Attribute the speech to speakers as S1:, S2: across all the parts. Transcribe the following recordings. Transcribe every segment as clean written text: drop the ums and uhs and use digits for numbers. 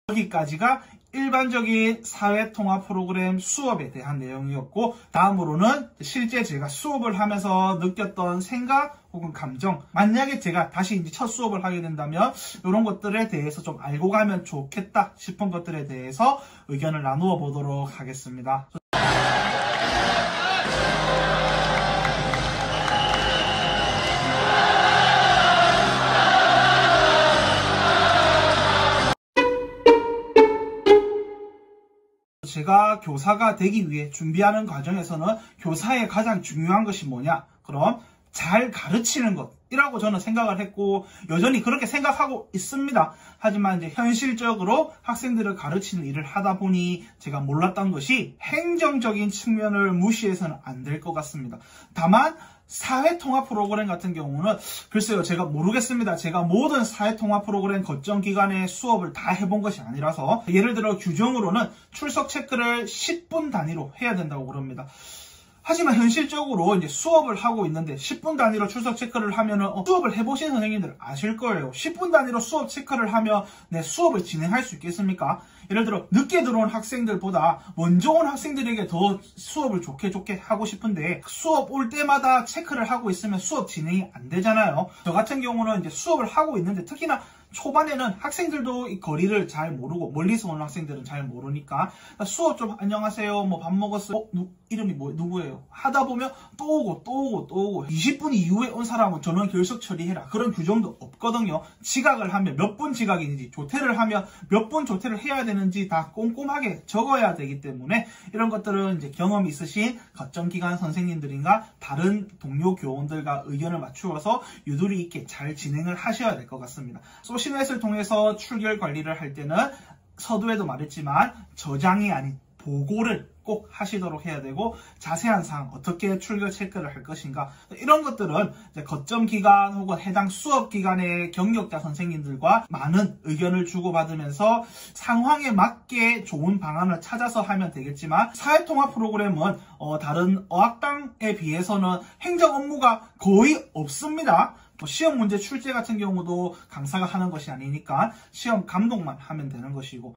S1: 여기까지가 일반적인 사회통합 프로그램 수업에 대한 내용이었고, 다음으로는 실제 제가 수업을 하면서 느꼈던 생각 혹은 감정, 만약에 제가 다시 이제 첫 수업을 하게 된다면 이런 것들에 대해서 좀 알고 가면 좋겠다 싶은 것들에 대해서 의견을 나누어 보도록 하겠습니다. 제가 교사가 되기 위해 준비하는 과정에서는 교사의 가장 중요한 것이 뭐냐? 그럼 잘 가르치는 것이라고 저는 생각을 했고, 여전히 그렇게 생각하고 있습니다. 하지만 이제 현실적으로 학생들을 가르치는 일을 하다 보니 제가 몰랐던 것이 행정적인 측면을 무시해서는 안 될 것 같습니다. 다만 사회통합 프로그램 같은 경우는 글쎄요, 제가 모르겠습니다. 제가 모든 사회통합 프로그램 거점 기간의 수업을 다 해본 것이 아니라서, 예를 들어 규정으로는 출석 체크를 10분 단위로 해야 된다고 그럽니다. 하지만 현실적으로 이제 수업을 하고 있는데 10분 단위로 출석 체크를 하면은 수업을 해보신 선생님들 아실 거예요. 10분 단위로 수업 체크를 하면 내 수업을 진행할 수 있겠습니까? 예를 들어 늦게 들어온 학생들보다 먼저 온 학생들에게 더 수업을 좋게 하고 싶은데 수업 올 때마다 체크를 하고 있으면 수업 진행이 안 되잖아요. 저 같은 경우는 이제 수업을 하고 있는데, 특히나 초반에는 학생들도 이 거리를 잘 모르고, 멀리서 오는 학생들은 잘 모르니까 수업 좀 안녕하세요, 뭐 밥 먹었어요, 이름이 누구예요? 하다 보면 또 오고 20분 이후에 온 사람은 전원 결석 처리해라, 그런 규정도 없거든요. 지각을 하면 몇 분 지각인지, 조퇴를 하면 몇 분 조퇴를 해야 되는지 다 꼼꼼하게 적어야 되기 때문에 이런 것들은 이제 경험이 있으신 거점기간 선생님들인가 다른 동료 교원들과 의견을 맞추어서 유도리 있게 잘 진행을 하셔야 될 것 같습니다. 소시넷을 통해서 출결 관리를 할 때는 서두에도 말했지만 저장이 아닌 보고를 꼭 하시도록 해야 되고, 자세한 사항 어떻게 출결 체크를 할 것인가, 이런 것들은 이제 거점 기간 혹은 해당 수업 기간의 경력자 선생님들과 많은 의견을 주고받으면서 상황에 맞게 좋은 방안을 찾아서 하면 되겠지만, 사회통합 프로그램은 다른 어학당에 비해서는 행정 업무가 거의 없습니다. 시험 문제 출제 같은 경우도 강사가 하는 것이 아니니까 시험 감독만 하면 되는 것이고,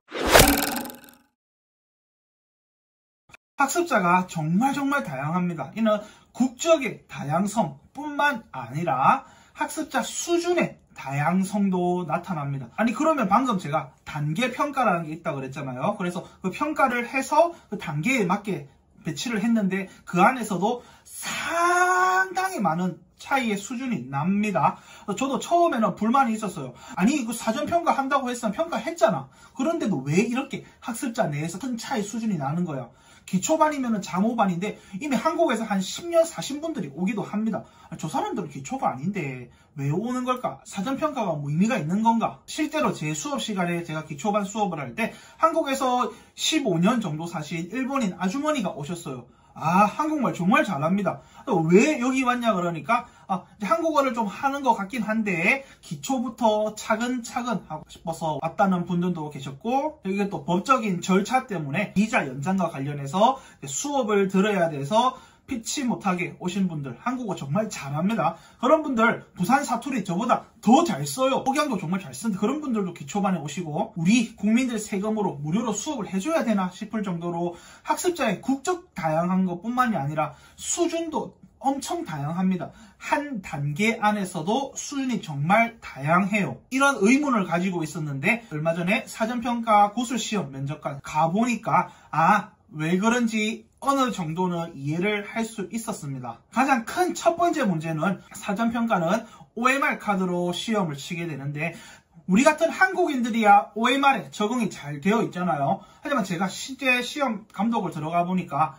S1: 학습자가 정말 다양합니다. 이는 국적의 다양성뿐만 아니라 학습자 수준의 다양성도 나타납니다. 아니, 그러면 방금 제가 단계 평가라는 게 있다고 그랬잖아요. 그래서 그 평가를 해서 그 단계에 맞게 배치를 했는데 그 안에서도 상당히 많은 차이의 수준이 납니다. 저도 처음에는 불만이 있었어요. 아니, 이거 사전평가 한다고 했으면 평가했잖아. 그런데도 왜 이렇게 학습자 내에서 큰 차이 수준이 나는 거야? 기초반이면 자모반인데 이미 한국에서 한 10년 사신 분들이 오기도 합니다. 저 사람들은 기초가 아닌데 왜 오는 걸까? 사전평가가 뭐 의미가 있는 건가? 실제로 제 수업 시간에 제가 기초반 수업을 할 때 한국에서 15년 정도 사신 일본인 아주머니가 오셨어요. 한국말 정말 잘합니다. 왜 여기 왔냐 그러니까 한국어를 좀 하는 것 같긴 한데 기초부터 차근차근 하고 싶어서 왔다는 분들도 계셨고, 이게 또 법적인 절차 때문에 비자 연장과 관련해서 수업을 들어야 돼서 피치 못하게 오신 분들, 한국어 정말 잘합니다. 그런 분들, 부산 사투리 저보다 더 잘 써요. 억양도 정말 잘 쓰는데 그런 분들도 기초반에 오시고, 우리 국민들 세금으로 무료로 수업을 해줘야 되나 싶을 정도로 학습자의 국적 다양한 것뿐만이 아니라 수준도 엄청 다양합니다. 한 단계 안에서도 수준이 정말 다양해요. 이런 의문을 가지고 있었는데 얼마 전에 사전평가 구술시험 면접관 가보니까 왜 그런지 어느 정도는 이해를 할 수 있었습니다. 가장 큰 첫 번째 문제는 사전평가는 OMR 카드로 시험을 치게 되는데, 우리 같은 한국인들이야 OMR에 적응이 잘 되어 있잖아요. 하지만 제가 실제 시험 감독을 들어가 보니까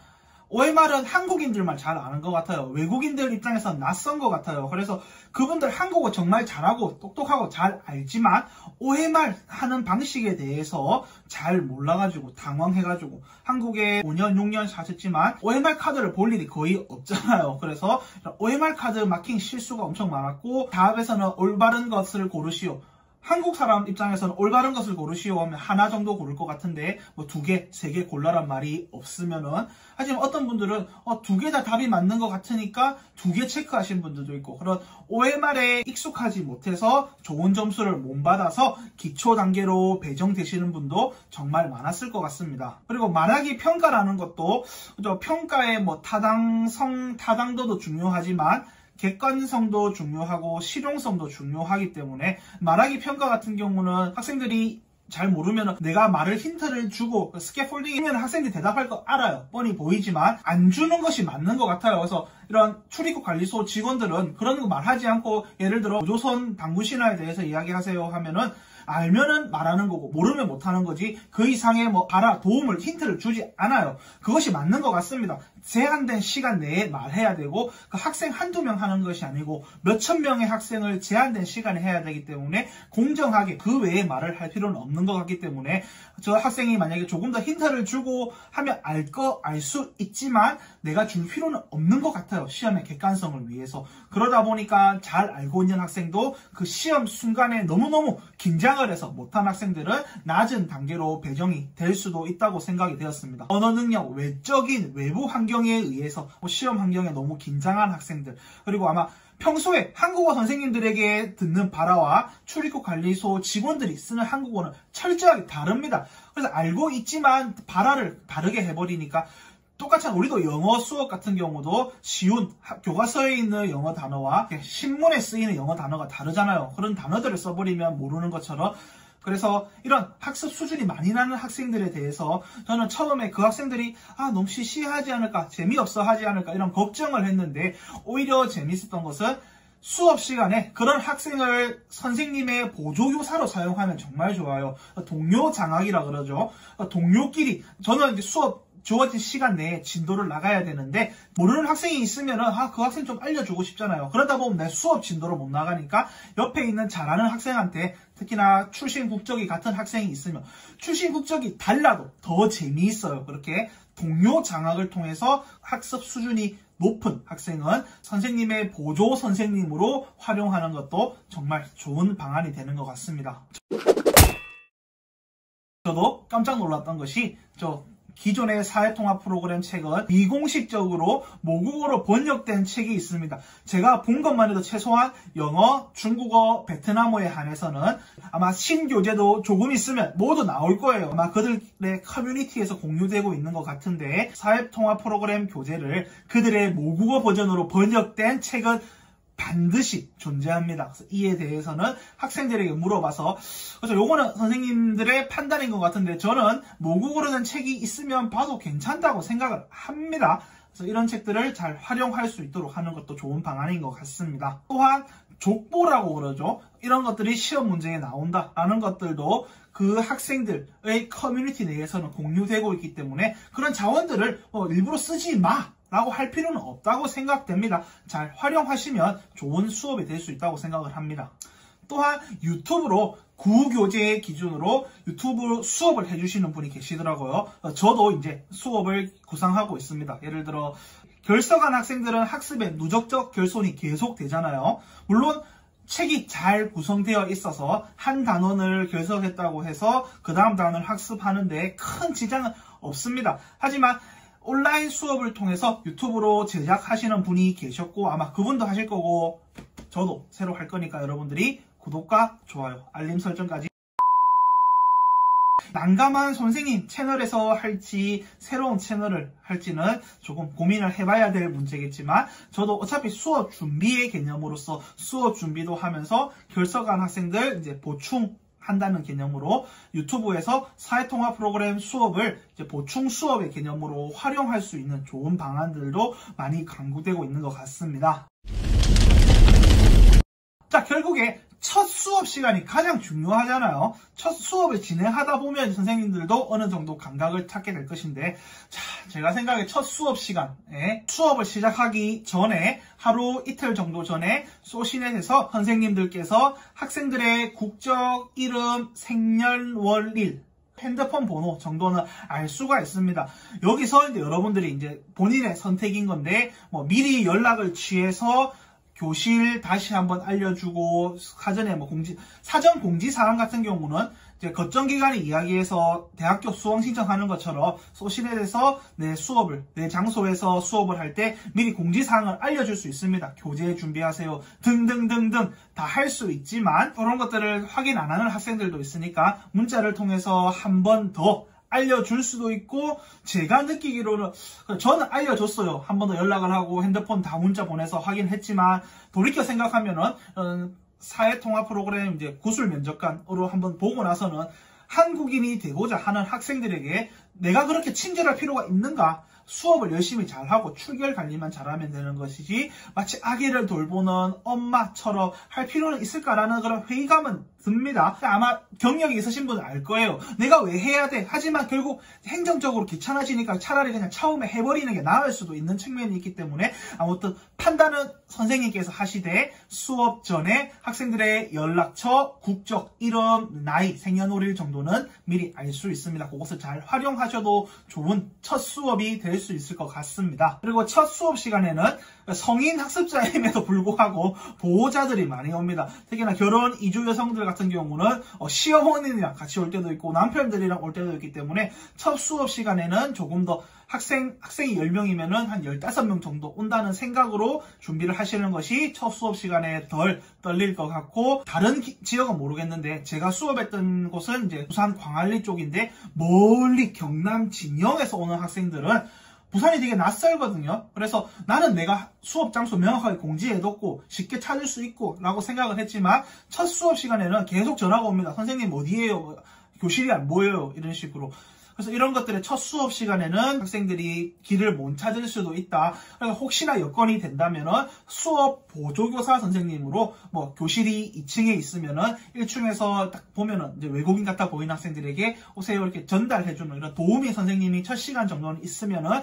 S1: OMR은 한국인들만 잘 아는 것 같아요. 외국인들 입장에서 낯선 것 같아요. 그래서 그분들 한국어 정말 잘하고 똑똑하고 잘 알지만 OMR 하는 방식에 대해서 잘 몰라가지고 당황해가지고, 한국에 5년 6년 사셨지만 OMR 카드를 볼 일이 거의 없잖아요. 그래서 OMR 카드 마킹 실수가 엄청 많았고, 답에서는 올바른 것을 고르시오, 한국 사람 입장에서는 올바른 것을 고르시오 하면 하나 정도 고를 것 같은데 뭐 2개, 3개 골라란 말이 없으면은, 하지만 어떤 분들은 2개 다 답이 맞는 것 같으니까 2개 체크하신 분들도 있고, 그런 OMR에 익숙하지 못해서 좋은 점수를 못 받아서 기초 단계로 배정되시는 분도 정말 많았을 것 같습니다. 그리고 말하기 평가라는 것도 평가의 뭐 타당도도 중요하지만 객관성도 중요하고 실용성도 중요하기 때문에, 말하기 평가 같은 경우는 학생들이 잘 모르면 내가 말을 힌트를 주고 스캐폴딩이면 학생들이 대답할 거 알아요. 뻔히 보이지만 안 주는 것이 맞는 것 같아요. 그래서 이런 출입국 관리소 직원들은 그런 거 말하지 않고, 예를 들어 조선 방문 신화에 대해서 이야기하세요 하면은 알면은 말하는 거고 모르면 못하는 거지, 그 이상의 뭐 도움을 힌트를 주지 않아요. 그것이 맞는 것 같습니다. 제한된 시간 내에 말해야 되고, 그 학생 한두 명 하는 것이 아니고 몇천 명의 학생을 제한된 시간에 해야 되기 때문에 공정하게 그 외에 말을 할 필요는 없는 것 같기 때문에, 저 학생이 만약에 조금 더 힌트를 주고 하면 알 수 있지만 내가 줄 필요는 없는 것 같아요. 시험의 객관성을 위해서. 그러다 보니까 잘 알고 있는 학생도 그 시험 순간에 너무너무 긴장을 해서 못한 학생들은 낮은 단계로 배정이 될 수도 있다고 생각이 되었습니다. 언어 능력, 외적인 외부 환경에 의해서 시험 환경에 너무 긴장한 학생들, 그리고 아마 평소에 한국어 선생님들에게 듣는 발화와 출입국 관리소 직원들이 쓰는 한국어는 철저하게 다릅니다. 그래서 알고 있지만 발화를 다르게 해버리니까, 똑같이 우리도 영어 수업 같은 경우도 쉬운 교과서에 있는 영어 단어와 신문에 쓰이는 영어 단어가 다르잖아요. 그런 단어들을 써버리면 모르는 것처럼, 그래서 이런 학습 수준이 많이 나는 학생들에 대해서 저는 처음에 그 학생들이 너무 시시하지 않을까, 재미없어 하지 않을까 이런 걱정을 했는데, 오히려 재밌었던 것은 수업 시간에 그런 학생을 선생님의 보조교사로 사용하면 정말 좋아요. 동료 장학이라 그러죠. 동료끼리, 저는 이제 수업 주어진 시간 내에 진도를 나가야 되는데 모르는 학생이 있으면은 그 학생 좀 알려주고 싶잖아요. 그러다 보면 내 수업 진도를 못 나가니까 옆에 있는 잘하는 학생한테, 특히나 출신 국적이 같은 학생이 있으면 출신 국적이 달라도 더 재미있어요. 그렇게 동료 장학을 통해서 학습 수준이 높은 학생은 선생님의 보조 선생님으로 활용하는 것도 정말 좋은 방안이 되는 것 같습니다. 저도 깜짝 놀랐던 것이, 기존의 사회통합 프로그램 책은 비공식적으로 모국어로 번역된 책이 있습니다. 제가 본 것만 해도 최소한 영어, 중국어, 베트남어에 한해서는 아마 신교재도 조금 있으면 모두 나올 거예요. 아마 그들의 커뮤니티에서 공유되고 있는 것 같은데, 사회통합 프로그램 교재를 그들의 모국어 버전으로 번역된 책은 반드시 존재합니다. 그래서 이에 대해서는 학생들에게 물어봐서, 그래서 요거는 선생님들의 판단인 것 같은데, 저는 모국어로 된 책이 있으면 봐도 괜찮다고 생각을 합니다. 그래서 이런 책들을 잘 활용할 수 있도록 하는 것도 좋은 방안인 것 같습니다. 또한 족보라고 그러죠. 이런 것들이 시험 문제에 나온다라는 것들도 그 학생들의 커뮤니티 내에서는 공유되고 있기 때문에 그런 자원들을 일부러 쓰지 마 라고 할 필요는 없다고 생각됩니다. 잘 활용하시면 좋은 수업이 될 수 있다고 생각을 합니다. 또한 유튜브로 구교재 기준으로 유튜브 수업을 해주시는 분이 계시더라고요. 저도 이제 수업을 구상하고 있습니다. 예를 들어 결석한 학생들은 학습에 누적적 결손이 계속 되잖아요. 물론 책이 잘 구성되어 있어서 한 단원을 결석했다고 해서 그 다음 단원을 학습하는데 큰 지장은 없습니다. 하지만 온라인 수업을 통해서 유튜브로 제작하시는 분이 계셨고, 아마 그분도 하실 거고 저도 새로 할 거니까 여러분들이 구독과 좋아요, 알림 설정까지. 난감한 선생님 채널에서 할지 새로운 채널을 할지는 조금 고민을 해봐야 될 문제겠지만, 저도 어차피 수업 준비의 개념으로서 수업 준비도 하면서 결석한 학생들 이제 보충한다는 개념으로 유튜브에서 사회통합 프로그램 수업을 이제 보충 수업의 개념으로 활용할 수 있는 좋은 방안들도 많이 강구되고 있는 것 같습니다. 자, 결국에 첫 수업 시간이 가장 중요하잖아요. 첫 수업을 진행하다 보면 선생님들도 어느 정도 감각을 찾게 될 것인데, 자, 제가 생각에 첫 수업 시간에 수업을 시작하기 전에 하루 이틀 정도 전에 소시넷에서 선생님들께서 학생들의 국적, 이름, 생년월일, 핸드폰 번호 정도는 알 수가 있습니다. 여기서 이제 여러분들이 이제 본인의 선택인 건데, 미리 연락을 취해서 교실 다시 한번 알려주고 사전에 뭐 사전 공지사항 같은 경우는 이제 거점기관에 이야기해서 대학교 수강 신청하는 것처럼 소실에서 내 수업을, 내 장소에서 수업을 할 때 미리 공지사항을 알려줄 수 있습니다. 교재 준비하세요. 등등등등 다 할 수 있지만 그런 것들을 확인 안 하는 학생들도 있으니까 문자를 통해서 한 번 더 알려줄 수도 있고, 제가 느끼기로는 저는 알려줬어요. 한 번 더 연락을 하고 핸드폰 다 문자 보내서 확인했지만 돌이켜 생각하면은 사회통합 프로그램 이제 구술 면접관으로 한번 보고 나서는 한국인이 되고자 하는 학생들에게 내가 그렇게 친절할 필요가 있는가? 수업을 열심히 잘하고 출결 관리만 잘하면 되는 것이지 마치 아기를 돌보는 엄마처럼 할 필요는 있을까라는 그런 회의감은 듭니다. 아마 경력이 있으신 분은 알 거예요. 내가 왜 해야 돼? 하지만 결국 행정적으로 귀찮아지니까 차라리 그냥 처음에 해버리는 게 나을 수도 있는 측면이 있기 때문에 아무튼 판단은 선생님께서 하시되 수업 전에 학생들의 연락처, 국적, 이름, 나이, 생년월일 정도는 미리 알 수 있습니다. 그것을 잘 활용하셔도 좋은 첫 수업이 될 수 있을 것 같습니다. 그리고 첫 수업 시간에는 성인 학습자임에도 불구하고 보호자들이 많이 옵니다. 특히나 결혼 이주 여성들 같은 경우는 시어머니랑 같이 올 때도 있고 남편들이랑 올 때도 있기 때문에 첫 수업 시간에는 조금 더 학생이 10명이면은 한 15명 정도 온다는 생각으로 준비를 하시는 것이 첫 수업 시간에 덜 떨릴 것 같고, 다른 지역은 모르겠는데 제가 수업했던 곳은 이제 부산 광안리 쪽인데 멀리 경남 진영에서 오는 학생들은 부산이 되게 낯설거든요. 그래서 나는 내가 수업 장소 명확하게 공지해뒀고 쉽게 찾을 수 있고 라고 생각을 했지만 첫 수업 시간에는 계속 전화가 옵니다. 선생님 어디에요? 교실이 안 보여요. 이런 식으로. 그래서 이런 것들의 첫 수업 시간에는 학생들이 길을 못 찾을 수도 있다. 그래서 혹시나 여건이 된다면은 수업 보조교사 선생님으로 뭐 교실이 2층에 있으면은 1층에서 딱 보면은 이제 외국인 같아 보이는 학생들에게 오세요 이렇게 전달해주는 이런 도우미 선생님이 첫 시간 정도는 있으면은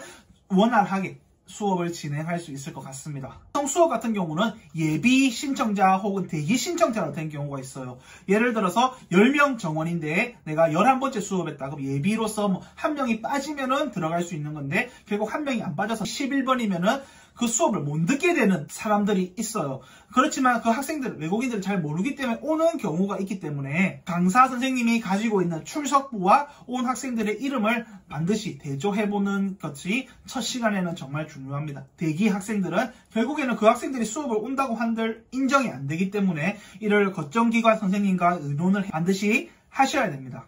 S1: 원활하게 수업을 진행할 수 있을 것 같습니다. 수업 같은 경우는 예비 신청자 혹은 대기 신청자로 된 경우가 있어요. 예를 들어서 10명 정원인데 내가 11번째 수업했다. 그럼 예비로서 뭐 한 명이 빠지면은 들어갈 수 있는 건데 결국 한 명이 안 빠져서 11번이면은 그 수업을 못 듣게 되는 사람들이 있어요. 그렇지만 그 학생들, 외국인들을 잘 모르기 때문에 오는 경우가 있기 때문에 강사 선생님이 가지고 있는 출석부와 온 학생들의 이름을 반드시 대조해보는 것이 첫 시간에는 정말 중요합니다. 대기 학생들은 결국에는 그 학생들이 수업을 온다고 한들 인정이 안 되기 때문에 이를 거점기관 선생님과 의논을 반드시 하셔야 됩니다.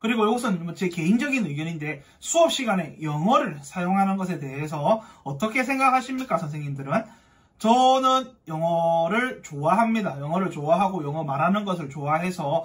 S1: 그리고 이것은 제 개인적인 의견인데 수업 시간에 영어를 사용하는 것에 대해서 어떻게 생각하십니까, 선생님들은? 저는 영어를 좋아합니다. 영어를 좋아하고 영어 말하는 것을 좋아해서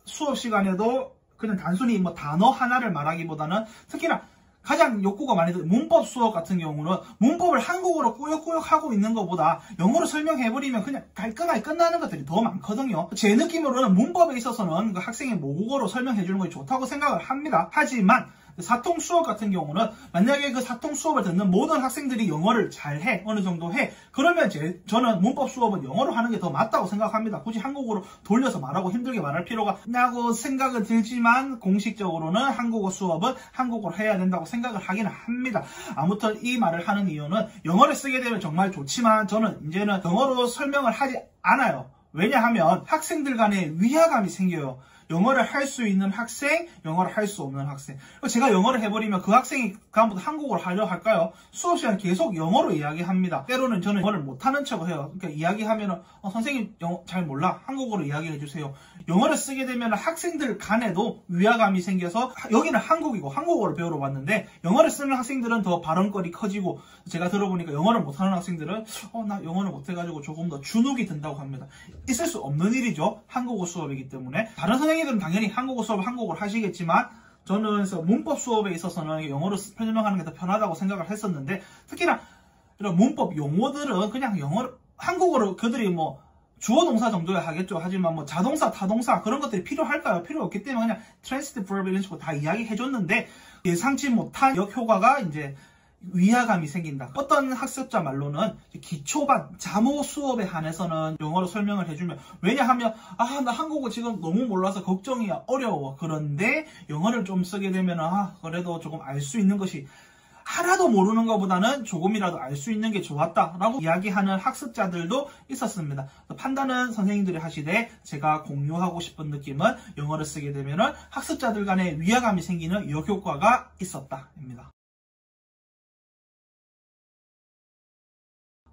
S1: 수업 시간에도 그냥 단순히 뭐 단어 하나를 말하기보다는 특히나 가장 욕구가 많이 드는 문법 수업 같은 경우는 문법을 한국어로 꾸역꾸역 하고 있는 것보다 영어로 설명해버리면 그냥 깔끔하게 끝나는 것들이 더 많거든요. 제 느낌으로는 문법에 있어서는 그 학생이 모국어로 설명해주는 것이 좋다고 생각을 합니다. 하지만 사통 수업 같은 경우는 만약에 그 사통 수업을 듣는 모든 학생들이 영어를 잘해, 어느 정도 해, 그러면 저는 문법 수업은 영어로 하는 게 더 맞다고 생각합니다. 굳이 한국어로 돌려서 말하고 힘들게 말할 필요가 있다고 생각은 들지만 공식적으로는 한국어 수업은 한국어로 해야 된다고 생각을 하기는 합니다. 아무튼 이 말을 하는 이유는 영어를 쓰게 되면 정말 좋지만 저는 이제는 영어로 설명을 하지 않아요. 왜냐하면 학생들 간에 위화감이 생겨요. 영어를 할 수 있는 학생, 영어를 할 수 없는 학생. 제가 영어를 해버리면 그 학생이 다음부터 한국어를 하려 할까요? 수업 시간에 계속 영어로 이야기합니다. 때로는 저는 영어를 못하는 척을 해요. 그러니까 이야기하면은 선생님 영어 잘 몰라. 한국어로 이야기해주세요. 영어를 쓰게 되면 학생들 간에도 위화감이 생겨서 여기는 한국이고 한국어를 배우러 왔는데 영어를 쓰는 학생들은 더 발언거리 커지고, 제가 들어보니까 영어를 못하는 학생들은 나 영어를 못해가지고 조금 더 주눅이 든다고 합니다. 있을 수 없는 일이죠. 한국어 수업이기 때문에. 다른 선생님들은 당연히 한국어 수업 한국어를 하시겠지만 저는 그래서 문법 수업에 있어서는 영어로 설명하는 게 더 편하다고 생각을 했었는데, 특히나 이런 문법 용어들은 그냥 영어로 한국어로 그들이 뭐 주어 동사 정도야 하겠죠. 하지만 뭐 자동사, 타동사 그런 것들이 필요할까요? 필요 없기 때문에 그냥 transitive verb 이런 식으로 다 이야기해줬는데 예상치 못한 역효과가 이제 위화감이 생긴다. 어떤 학습자 말로는 기초반 자모 수업에 한해서는 영어로 설명을 해주면, 왜냐하면 나 한국어 지금 너무 몰라서 걱정이야, 어려워. 그런데 영어를 좀 쓰게 되면 그래도 조금 알 수 있는 것이 하나도 모르는 것보다는 조금이라도 알 수 있는 게 좋았다라고 이야기하는 학습자들도 있었습니다. 판단은 선생님들이 하시되 제가 공유하고 싶은 느낌은 영어를 쓰게 되면 학습자들 간의 위화감이 생기는 역효과가 있었다입니다.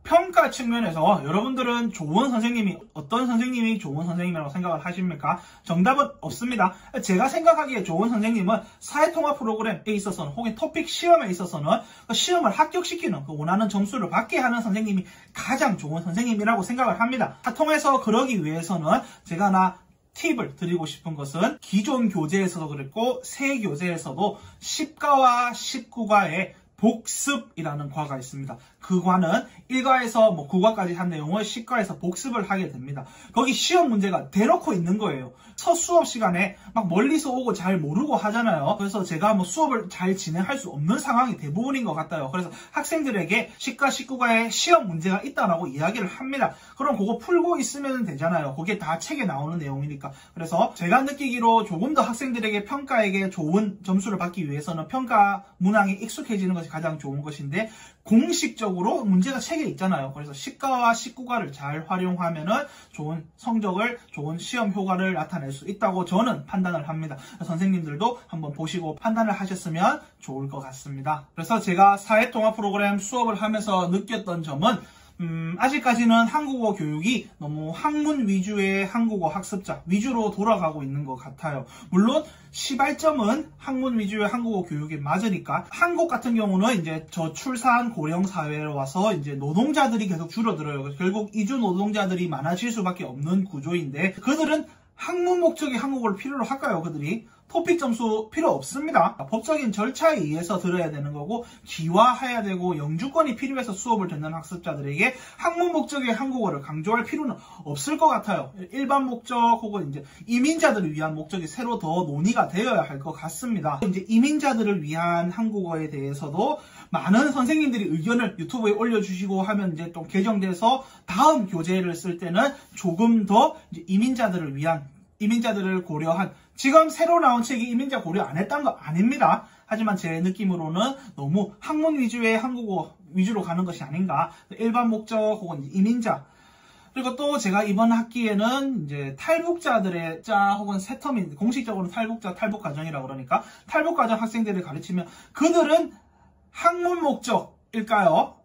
S1: 평가 측면에서 여러분들은 좋은 선생님이 어떤 선생님이 좋은 선생님이라고 생각을 하십니까? 정답은 없습니다. 제가 생각하기에 좋은 선생님은 사회통합 프로그램에 있어서는 혹은 토픽 시험에 있어서는 시험을 합격시키는 원하는 점수를 받게 하는 선생님이 가장 좋은 선생님이라고 생각을 합니다. 통해서 그러기 위해서는 제가 하나 팁을 드리고 싶은 것은 기존 교재에서도 그랬고 새 교재에서도 10과와 19과에 복습이라는 과가 있습니다. 그 과는 1과에서 9과까지 한 내용을 10과에서 복습을 하게 됩니다. 거기 시험 문제가 대놓고 있는 거예요. 첫 수업 시간에 막 멀리서 오고 잘 모르고 하잖아요. 그래서 제가 수업을 잘 진행할 수 없는 상황이 대부분인 것 같아요. 그래서 학생들에게 10과, 19과에 시험 문제가 있다라고 이야기를 합니다. 그럼 그거 풀고 있으면 되잖아요. 그게 다 책에 나오는 내용이니까. 그래서 제가 느끼기로 조금 더 학생들에게 평가에게 좋은 점수를 받기 위해서는 평가 문항에 익숙해지는 것이 가장 좋은 것인데 공식적으로 문제가 책에 있잖아요. 그래서 10과와 19과를 잘 활용하면은 좋은 성적을, 좋은 시험 효과를 나타낼 수 있다고 저는 판단을 합니다. 선생님들도 한번 보시고 판단을 하셨으면 좋을 것 같습니다. 그래서 제가 사회통합 프로그램 수업을 하면서 느꼈던 점은 아직까지는 한국어 교육이 너무 학문 위주의 한국어 학습자 위주로 돌아가고 있는 것 같아요. 물론 시발점은 학문 위주의 한국어 교육이 맞으니까 한국 같은 경우는 이제 저출산 고령 사회로 와서 이제 노동자들이 계속 줄어들어요. 결국 이주 노동자들이 많아질 수밖에 없는 구조인데 그들은 학문 목적의 한국어를 필요로 할까요? 그들이? 토픽 점수 필요 없습니다. 법적인 절차에 의해서 들어야 되는 거고 기화해야 되고 영주권이 필요해서 수업을 듣는 학습자들에게 학문 목적의 한국어를 강조할 필요는 없을 것 같아요. 일반 목적 혹은 이제 이민자들을 위한 목적이 새로 더 논의가 되어야 할 것 같습니다. 이제 이민자들을 위한 한국어에 대해서도 많은 선생님들이 의견을 유튜브에 올려주시고 하면 이제 또 개정돼서 다음 교재를 쓸 때는 조금 더 이제 이민자들을 고려한 지금 새로 나온 책이 이민자 고려 안 했다는 거 아닙니다. 하지만 제 느낌으로는 너무 학문 위주의 한국어 위주로 가는 것이 아닌가. 일반 목적 혹은 이민자. 그리고 또 제가 이번 학기에는 이제 탈북자들의 자 혹은 세터민, 공식적으로는 탈북 과정이라고 그러니까 탈북 과정 학생들을 가르치면 그들은 학문 목적일까요?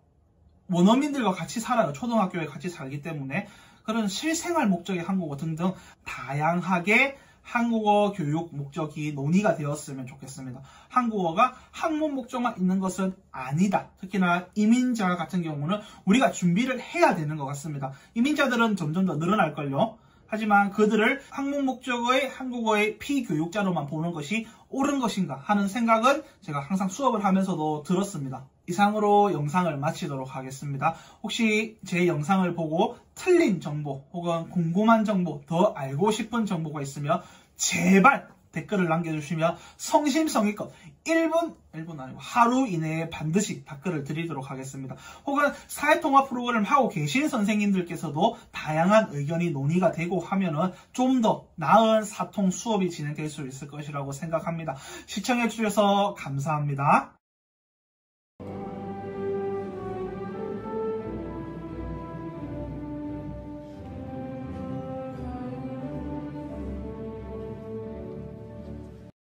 S1: 원어민들과 같이 살아요. 초등학교에 같이 살기 때문에. 그런 실생활 목적의 한국어 등등 다양하게 한국어 교육 목적이 논의가 되었으면 좋겠습니다. 한국어가 학문 목적만 있는 것은 아니다. 특히나 이민자 같은 경우는 우리가 준비를 해야 되는 것 같습니다. 이민자들은 점점 더 늘어날걸요. 하지만 그들을 학문 목적의 한국어의 피교육자로만 보는 것이 옳은 것인가 하는 생각은 제가 항상 수업을 하면서도 들었습니다. 이상으로 영상을 마치도록 하겠습니다. 혹시 제 영상을 보고 틀린 정보 혹은 궁금한 정보, 더 알고 싶은 정보가 있으면 제발 댓글을 남겨주시면 성심성의껏 1분 아니고 하루 이내에 반드시 댓글을 드리도록 하겠습니다. 혹은 사회통합 프로그램 하고 계신 선생님들께서도 다양한 의견이 논의가 되고 하면은 좀 더 나은 사통 수업이 진행될 수 있을 것이라고 생각합니다. 시청해주셔서 감사합니다.